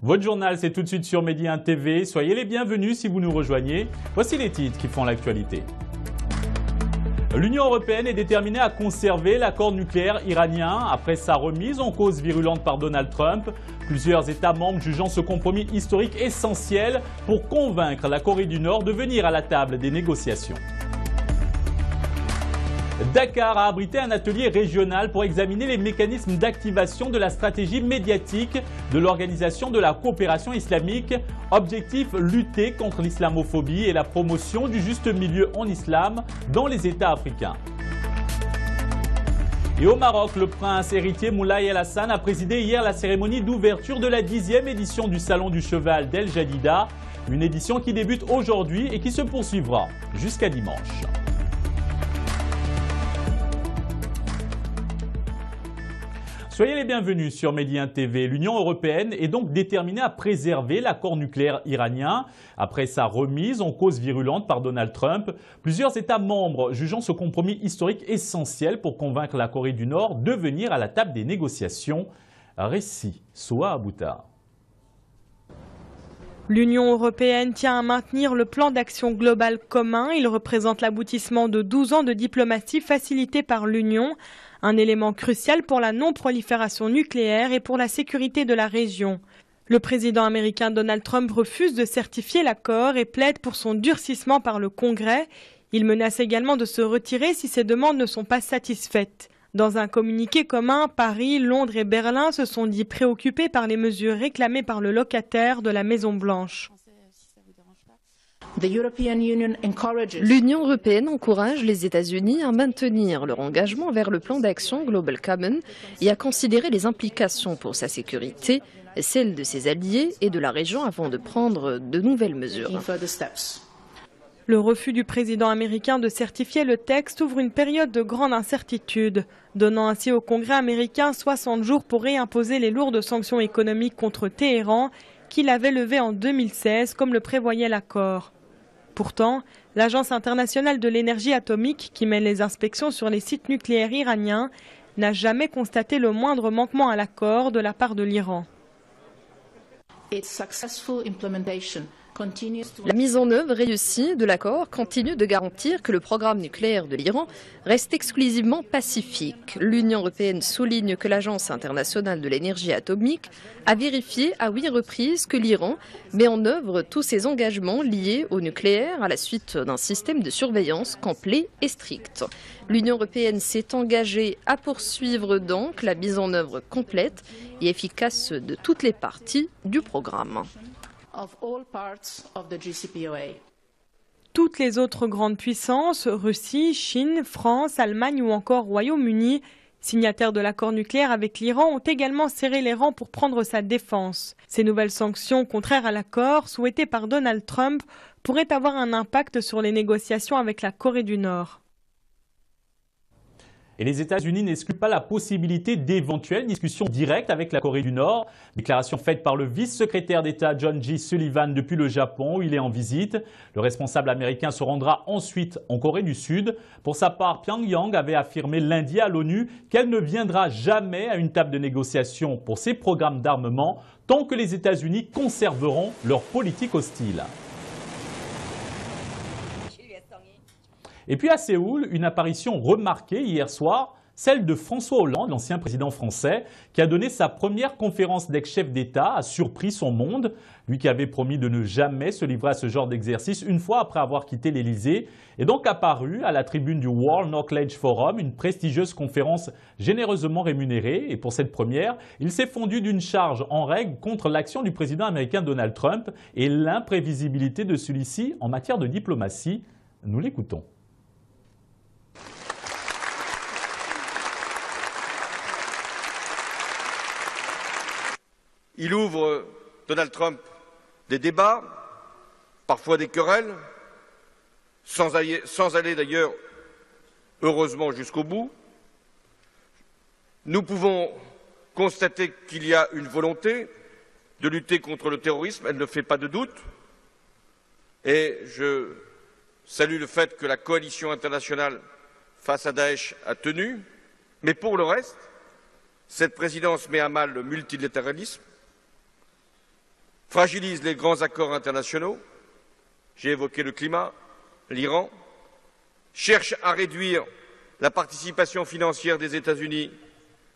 Votre journal, c'est tout de suite sur Medi 1 TV. Soyez les bienvenus si vous nous rejoignez. Voici les titres qui font l'actualité. L'Union européenne est déterminée à conserver l'accord nucléaire iranien après sa remise en cause virulente par Donald Trump. Plusieurs États membres jugeant ce compromis historique essentiel pour convaincre la Corée du Nord de venir à la table des négociations. Dakar a abrité un atelier régional pour examiner les mécanismes d'activation de la stratégie médiatique de l'Organisation de la coopération islamique. Objectif, lutter contre l'islamophobie et la promotion du juste milieu en islam dans les États africains. Et au Maroc, le prince héritier Moulay El Hassan a présidé hier la cérémonie d'ouverture de la 10e édition du Salon du Cheval d'El Jadida. Une édition qui débute aujourd'hui et qui se poursuivra jusqu'à dimanche. Soyez les bienvenus sur Medi 1 TV. L'Union européenne est donc déterminée à préserver l'accord nucléaire iranien. Après sa remise en cause virulente par Donald Trump, plusieurs États membres jugeant ce compromis historique essentiel pour convaincre la Corée du Nord de venir à la table des négociations. Récit Soa Abouta. L'Union européenne tient à maintenir le plan d'action global commun. Il représente l'aboutissement de 12 ans de diplomatie facilitée par l'Union. Un élément crucial pour la non-prolifération nucléaire et pour la sécurité de la région. Le président américain Donald Trump refuse de certifier l'accord et plaide pour son durcissement par le Congrès. Il menace également de se retirer si ses demandes ne sont pas satisfaites. Dans un communiqué commun, Paris, Londres et Berlin se sont dit préoccupés par les mesures réclamées par le locataire de la Maison-Blanche. L'Union européenne encourage les États-Unis à maintenir leur engagement vers le plan d'action Global Common et à considérer les implications pour sa sécurité, celles de ses alliés et de la région avant de prendre de nouvelles mesures. Le refus du président américain de certifier le texte ouvre une période de grande incertitude, donnant ainsi au Congrès américain 60 jours pour réimposer les lourdes sanctions économiques contre Téhéran qu'il avait levées en 2016 comme le prévoyait l'accord. Pourtant, l'Agence internationale de l'énergie atomique, qui mène les inspections sur les sites nucléaires iraniens, n'a jamais constaté le moindre manquement à l'accord de la part de l'Iran. La mise en œuvre réussie de l'accord continue de garantir que le programme nucléaire de l'Iran reste exclusivement pacifique. L'Union européenne souligne que l'Agence internationale de l'énergie atomique a vérifié à 8 reprises que l'Iran met en œuvre tous ses engagements liés au nucléaire à la suite d'un système de surveillance complet et strict. L'Union européenne s'est engagée à poursuivre donc la mise en œuvre complète et efficace de toutes les parties du programme. Toutes les autres grandes puissances, Russie, Chine, France, Allemagne ou encore Royaume-Uni, signataires de l'accord nucléaire avec l'Iran, ont également serré les rangs pour prendre sa défense. Ces nouvelles sanctions contraires à l'accord, souhaitées par Donald Trump, pourraient avoir un impact sur les négociations avec la Corée du Nord. Et les États-Unis n'excluent pas la possibilité d'éventuelles discussions directes avec la Corée du Nord. Déclaration faite par le vice-secrétaire d'État John J. Sullivan depuis le Japon où il est en visite. Le responsable américain se rendra ensuite en Corée du Sud. Pour sa part, Pyongyang avait affirmé lundi à l'ONU qu'elle ne viendra jamais à une table de négociation pour ses programmes d'armement tant que les États-Unis conserveront leur politique hostile. Et puis à Séoul, une apparition remarquée hier soir, celle de François Hollande, l'ancien président français, qui a donné sa première conférence d'ex-chef d'État, a surpris son monde. Lui qui avait promis de ne jamais se livrer à ce genre d'exercice une fois après avoir quitté l'Élysée, est donc apparu à la tribune du World Knowledge Forum, une prestigieuse conférence généreusement rémunérée. Et pour cette première, il s'est fondu d'une charge en règle contre l'action du président américain Donald Trump et l'imprévisibilité de celui-ci en matière de diplomatie. Nous l'écoutons. Il ouvre, Donald Trump, des débats, parfois des querelles, sans aller d'ailleurs, heureusement, jusqu'au bout. Nous pouvons constater qu'il y a une volonté de lutter contre le terrorisme, elle ne fait pas de doute. Et je salue le fait que la coalition internationale face à Daesh a tenu. Mais pour le reste, cette présidence met à mal le multilatéralisme, fragilise les grands accords internationaux, j'ai évoqué le climat, l'Iran, cherche à réduire la participation financière des États-Unis,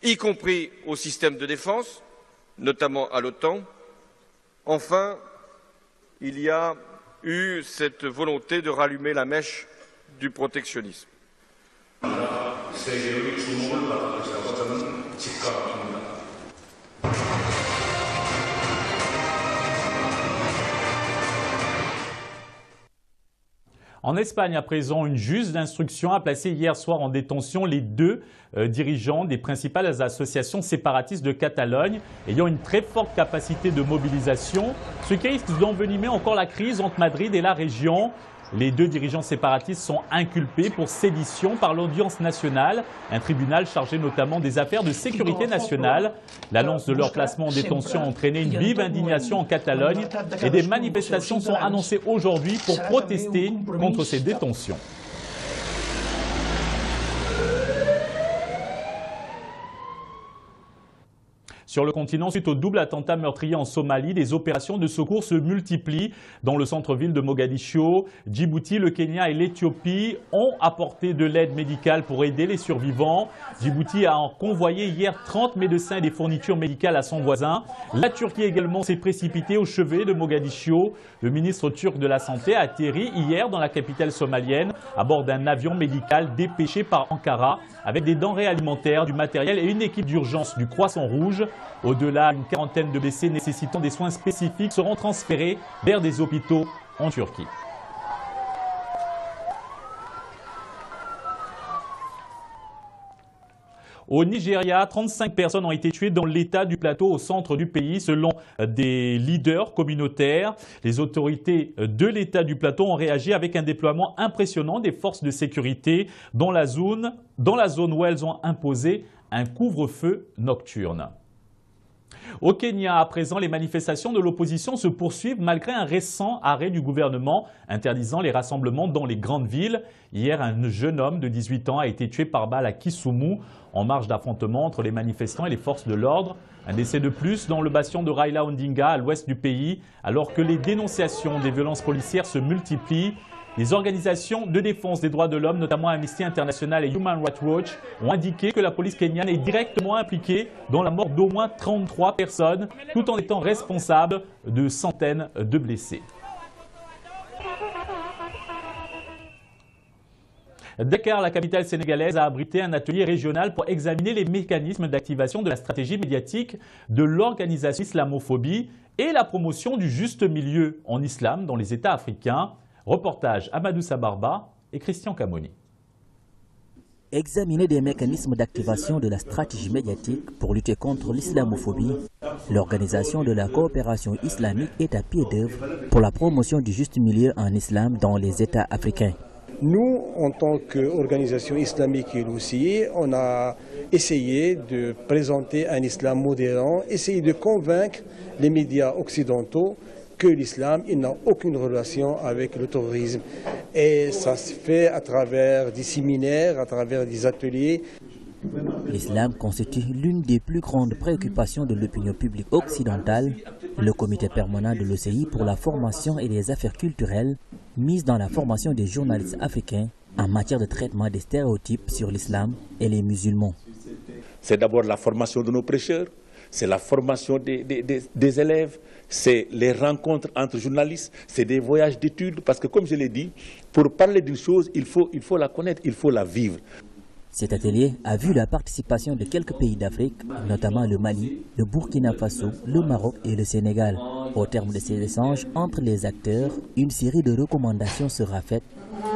y compris au système de défense, notamment à l'OTAN. Enfin, il y a eu cette volonté de rallumer la mèche du protectionnisme. En Espagne, à présent, une juge d'instruction a placé hier soir en détention les deux dirigeants des principales associations séparatistes de Catalogne, ayant une très forte capacité de mobilisation, ce qui risque d'envenimer encore la crise entre Madrid et la région. Les deux dirigeants séparatistes sont inculpés pour sédition par l'Audience nationale, un tribunal chargé notamment des affaires de sécurité nationale. L'annonce de leur placement en détention a entraîné une vive indignation en Catalogne et des manifestations sont annoncées aujourd'hui pour protester contre ces détentions. Sur le continent, suite au double attentat meurtrier en Somalie, les opérations de secours se multiplient dans le centre-ville de Mogadiscio. Djibouti, le Kenya et l'Éthiopie ont apporté de l'aide médicale pour aider les survivants. Djibouti a convoyé hier 30 médecins et des fournitures médicales à son voisin. La Turquie également s'est précipitée au chevet de Mogadiscio. Le ministre turc de la Santé a atterri hier dans la capitale somalienne à bord d'un avion médical dépêché par Ankara avec des denrées alimentaires, du matériel et une équipe d'urgence du Croissant Rouge. Au-delà, une quarantaine de blessés nécessitant des soins spécifiques seront transférés vers des hôpitaux en Turquie. Au Nigeria, 35 personnes ont été tuées dans l'état du plateau au centre du pays, selon des leaders communautaires. Les autorités de l'état du plateau ont réagi avec un déploiement impressionnant des forces de sécurité dans la zone où elles ont imposé un couvre-feu nocturne. Au Kenya, à présent, les manifestations de l'opposition se poursuivent malgré un récent arrêt du gouvernement interdisant les rassemblements dans les grandes villes. Hier, un jeune homme de 18 ans a été tué par balle à Kisumu en marge d'affrontements entre les manifestants et les forces de l'ordre. Un décès de plus dans le bastion de Raila Odinga à l'ouest du pays, alors que les dénonciations des violences policières se multiplient. Les organisations de défense des droits de l'homme, notamment Amnesty International et Human Rights Watch, ont indiqué que la police kenyane est directement impliquée dans la mort d'au moins 33 personnes, tout en étant responsable de centaines de blessés. Dakar, la capitale sénégalaise, a abrité un atelier régional pour examiner les mécanismes d'activation de la stratégie médiatique de l'organisation islamophobie et la promotion du juste milieu en islam dans les États africains. Reportage Amadou Sabarba et Christian Camoni. Examiner des mécanismes d'activation de la stratégie médiatique pour lutter contre l'islamophobie, l'organisation de la coopération islamique est à pied d'œuvre pour la promotion du juste milieu en islam dans les États africains. Nous, en tant qu'organisation islamique et l'OCI, on a essayé de présenter un islam modérant, essayer de convaincre les médias occidentaux que l'islam n'a aucune relation avec le terrorisme. Et ça se fait à travers des séminaires, à travers des ateliers. L'islam constitue l'une des plus grandes préoccupations de l'opinion publique occidentale. Le comité permanent de l'OCI pour la formation et les affaires culturelles mise dans la formation des journalistes africains en matière de traitement des stéréotypes sur l'islam et les musulmans. C'est d'abord la formation de nos prêcheurs, c'est la formation des élèves, c'est les rencontres entre journalistes, c'est des voyages d'études, parce que comme je l'ai dit, pour parler d'une chose, il faut la connaître, il faut la vivre. Cet atelier a vu la participation de quelques pays d'Afrique, notamment le Mali, le Burkina Faso, le Maroc et le Sénégal. Au terme de ces échanges entre les acteurs, une série de recommandations sera faite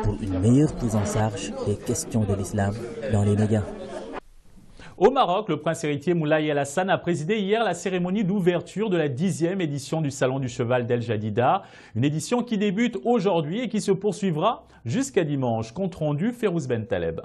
pour une meilleure prise en charge des questions de l'islam dans les médias. Au Maroc, le prince héritier Moulay El Hassan a présidé hier la cérémonie d'ouverture de la 10e édition du Salon du Cheval d'El Jadida. Une édition qui débute aujourd'hui et qui se poursuivra jusqu'à dimanche. Compte rendu Férouz Ben Taleb.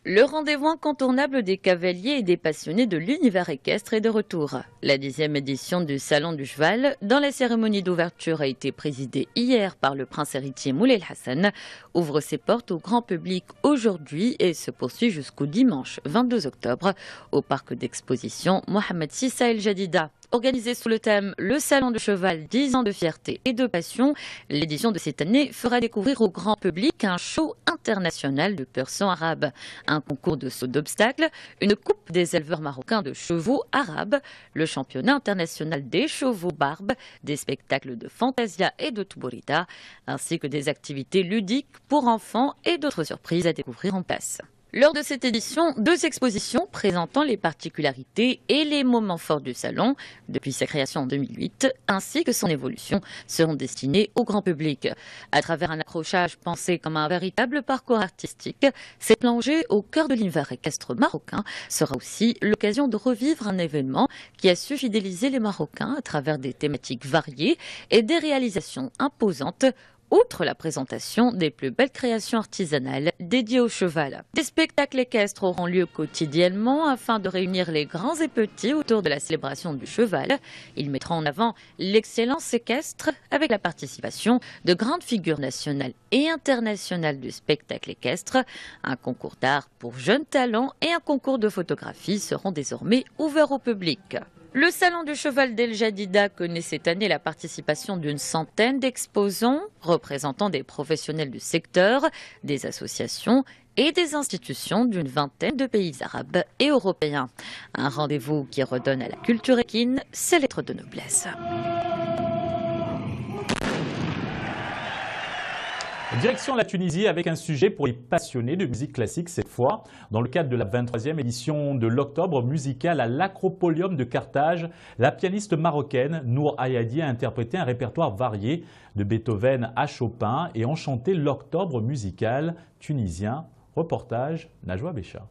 Le rendez-vous incontournable des cavaliers et des passionnés de l'univers équestre est de retour. La 10e édition du Salon du Cheval, dont la cérémonie d'ouverture a été présidée hier par le prince héritier Moulay El Hassan, ouvre ses portes au grand public aujourd'hui et se poursuit jusqu'au dimanche 22 octobre au parc d'exposition Mohamed VI El Jadida, Organisée sous le thème « Le Salon du Cheval, 10 ans de fierté et de passion », l'édition de cette année fera découvrir au grand public un show international de persans arabes, un concours de saut d'obstacles, une coupe des éleveurs marocains de chevaux arabes, le championnat international des chevaux barbes, des spectacles de fantasia et de tuborita, ainsi que des activités ludiques pour enfants et d'autres surprises à découvrir en place. Lors de cette édition, 2 expositions présentant les particularités et les moments forts du salon, depuis sa création en 2008, ainsi que son évolution, seront destinées au grand public. À travers un accrochage pensé comme un véritable parcours artistique, cette plongée au cœur de l'univers équestre marocain sera aussi l'occasion de revivre un événement qui a su fidéliser les Marocains à travers des thématiques variées et des réalisations imposantes, outre la présentation des plus belles créations artisanales dédiées au cheval. Des spectacles équestres auront lieu quotidiennement afin de réunir les grands et petits autour de la célébration du cheval. Ils mettront en avant l'excellence équestre avec la participation de grandes figures nationales et internationales du spectacle équestre. Un concours d'art pour jeunes talents et un concours de photographie seront désormais ouverts au public. Le Salon du Cheval d'El Jadida connaît cette année la participation d'une centaine d'exposants représentant des professionnels du secteur, des associations et des institutions d'une vingtaine de pays arabes et européens. Un rendez-vous qui redonne à la culture équine ses lettres de noblesse. Direction la Tunisie avec un sujet pour les passionnés de musique classique cette fois. Dans le cadre de la 23e édition de l'Octobre musical à l'Acropolium de Carthage, la pianiste marocaine Nour Ayadi a interprété un répertoire varié de Beethoven à Chopin et enchanté l'Octobre musical tunisien. Reportage Najwa Bécha.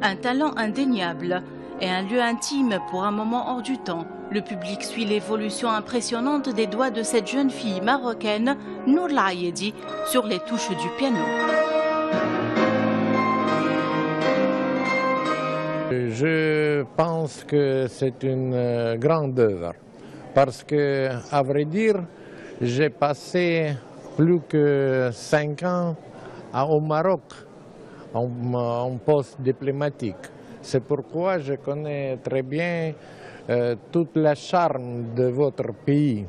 Un talent indéniable et un lieu intime pour un moment hors du temps. Le public suit l'évolution impressionnante des doigts de cette jeune fille marocaine, Nour Ayadi, sur les touches du piano. Je pense que c'est une grande œuvre parce que, à vrai dire, j'ai passé plus que 5 ans au Maroc en poste diplomatique. C'est pourquoi je connais très bien tout le charme de votre pays.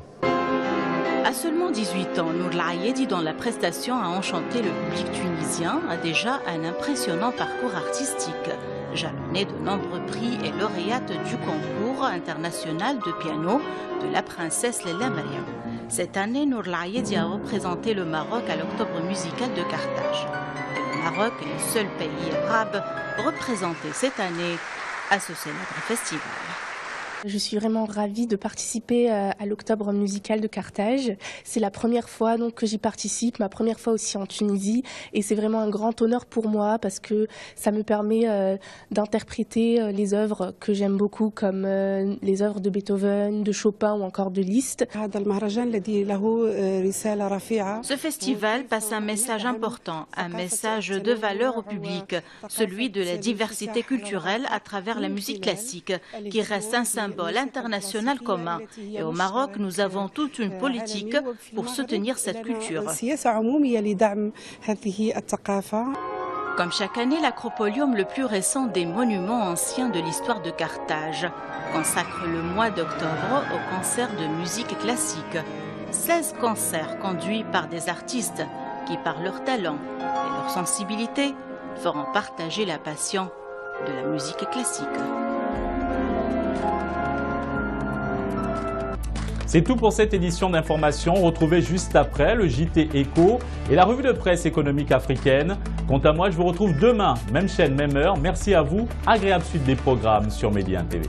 À seulement 18 ans, Nour Ayadi, dont la prestation a enchanté le public tunisien, a déjà un impressionnant parcours artistique. Jalonnée de nombreux prix et lauréate du concours international de piano de la princesse Leila Meriem. Cette année, Nour Ayadi a représenté le Maroc à l'Octobre musical de Carthage. Et le Maroc est le seul pays arabe représenté cette année à ce célèbre festival. Je suis vraiment ravie de participer à l'Octobre musical de Carthage. C'est la première fois donc, que j'y participe, ma première fois aussi en Tunisie. Et c'est vraiment un grand honneur pour moi parce que ça me permet d'interpréter les œuvres que j'aime beaucoup, comme les œuvres de Beethoven, de Chopin ou encore de Liszt. Ce festival passe un message important, un message de valeur au public, celui de la diversité culturelle à travers la musique classique, qui reste un symbole international commun. Et au Maroc, nous avons toute une politique pour soutenir cette culture. Comme chaque année, l'Acropolium, le plus récent des monuments anciens de l'histoire de Carthage, consacre le mois d'octobre aux concerts de musique classique. 16 concerts conduits par des artistes qui, par leur talent et leur sensibilité, feront partager la passion de la musique classique. C'est tout pour cette édition d'information. Retrouvez juste après le JT Éco et la revue de presse économique africaine. Quant à moi, je vous retrouve demain, même chaîne, même heure. Merci à vous. Agréable suite des programmes sur Média TV.